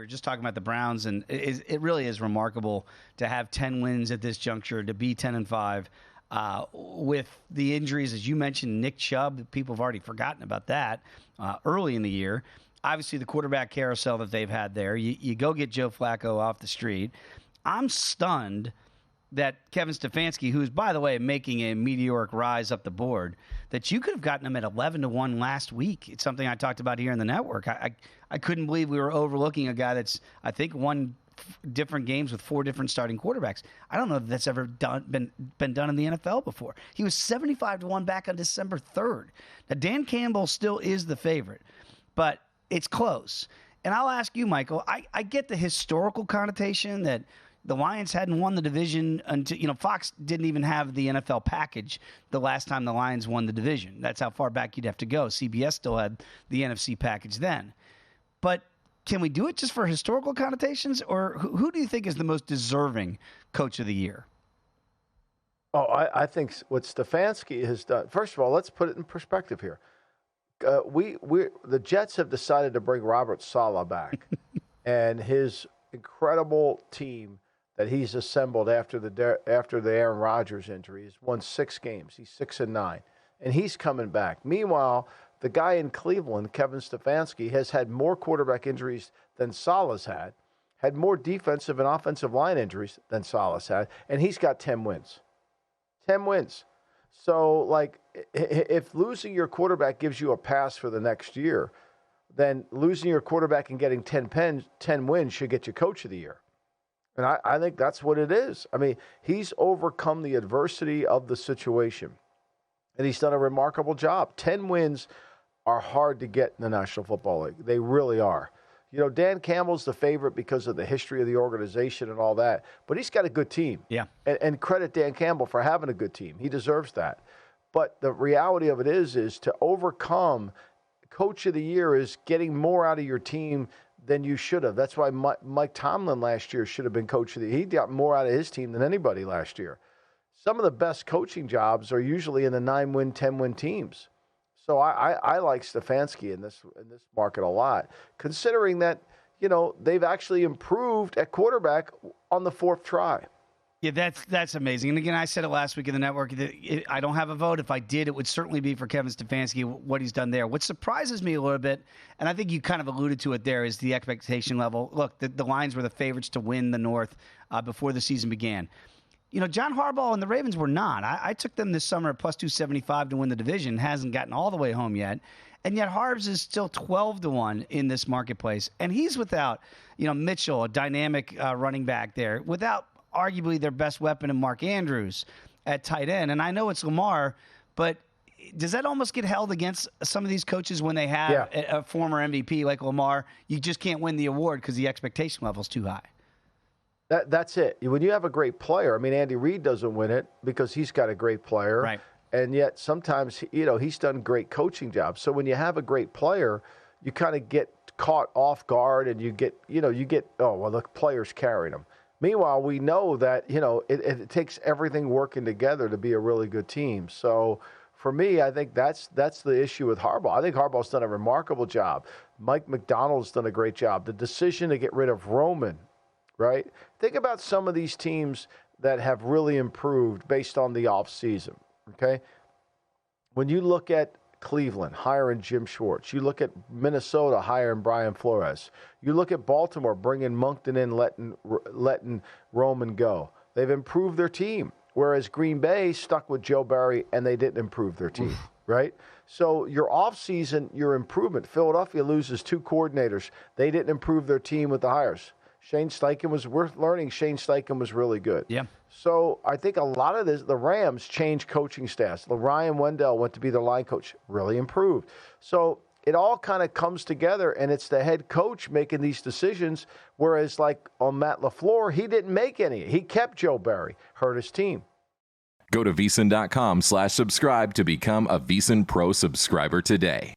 were just talking about the Browns, and it really is remarkable to have 10 wins at this juncture, to be 10-5. With the injuries, as you mentioned, Nick Chubb, people have already forgotten about that early in the year. Obviously, the quarterback carousel that they've had there. You go get Joe Flacco off the street. I'm stunned that Kevin Stefanski, who's, by the way, making a meteoric rise up the board, that you could have gotten him at 11-1 last week. It's something I talked about here in the network. I couldn't believe we were overlooking a guy that's, I think, won different games with 4 different starting quarterbacks. I don't know if that's ever been done in the NFL before. He was 75-1 back on December 3rd. Now, Dan Campbell still is the favorite, but it's close. And I'll ask you, Michael, I get the historical connotation that the Lions hadn't won the division until, Fox didn't even have the NFL package the last time the Lions won the division. That's how far back you'd have to go. CBS still had the NFC package then. But can we do it just for historical connotations, or who do you think is the most deserving coach of the year? Oh, I think what Stefanski has done, first of all, let's put it in perspective here. The Jets have decided to bring Robert Saleh back and his incredible team that he's assembled after the Aaron Rodgers injury. He's won 6 games. He's 6-9, and he's coming back. Meanwhile, the guy in Cleveland, Kevin Stefanski, has had more quarterback injuries than Saleh's had more defensive and offensive line injuries than Saleh's had, and he's got 10 wins. 10 wins. So, if losing your quarterback gives you a pass for the next year, then losing your quarterback and getting 10 wins should get you coach of the year. And I think that's what it is. I mean, he's overcome the adversity of the situation, and he's done a remarkable job. 10 wins are hard to get in the National Football League. They really are. Dan Campbell's the favorite because of the history of the organization and all that, but he's got a good team. Yeah. And credit Dan Campbell for having a good team. He deserves that. But the reality of it is to overcome coach of the year is getting more out of your team than you should have. That's why Mike Tomlin last year should have been coach of the year. He got more out of his team than anybody last year. Some of the best coaching jobs are usually in the 9-win, 10-win teams. So I like Stefanski in this market a lot, considering that, they've actually improved at quarterback on the 4th try. Yeah, that's amazing. And again, I said it last week in the network. I don't have a vote. If I did, it would certainly be for Kevin Stefanski, what he's done there. What surprises me a little bit, and I think you kind of alluded to it there, is the expectation level. Look, the Lions were the favorites to win the North before the season began. John Harbaugh and the Ravens were not. I took them this summer at plus 275 to win the division. Hasn't gotten all the way home yet. And yet Harbs is still 12-1 in this marketplace. And he's without, Mitchell, a dynamic running back there, without arguably their best weapon in Mark Andrews at tight end. And I know it's Lamar, but does that almost get held against some of these coaches when they have a former MVP like Lamar? You just can't win the award because the expectation level is too high. That's it. When you have a great player, Andy Reid doesn't win it because he's got a great player. Right. And yet sometimes, he's done great coaching jobs. So when you have a great player, you kind of get caught off guard and you get, the player's carrying them. Meanwhile, we know that, it takes everything working together to be a really good team. So for me, I think that's the issue with Harbaugh. I think Harbaugh's done a remarkable job. Mike McDonald's done a great job. The decision to get rid of Roman, right? Think about some of these teams that have really improved based on the offseason, okay? When you look at Cleveland hiring Jim Schwartz, you look at Minnesota hiring Brian Flores, you look at Baltimore bringing Moncton in, letting Roman go. They've improved their team, whereas Green Bay stuck with Joe Barry and they didn't improve their team, right? So your offseason, your improvement. Philadelphia loses 2 coordinators. They didn't improve their team with the hires. Shane Steichen was worth learning. Shane Steichen was really good. Yeah. So I think a lot of this, the Rams changed coaching staffs. Ryan Wendell went to be their line coach, really improved. So it all kind of comes together, and it's the head coach making these decisions, whereas like on Matt LaFleur, he didn't make any. He kept Joe Barry, hurt his team. Go to VSiN.com/subscribe to become a VSiN Pro subscriber today.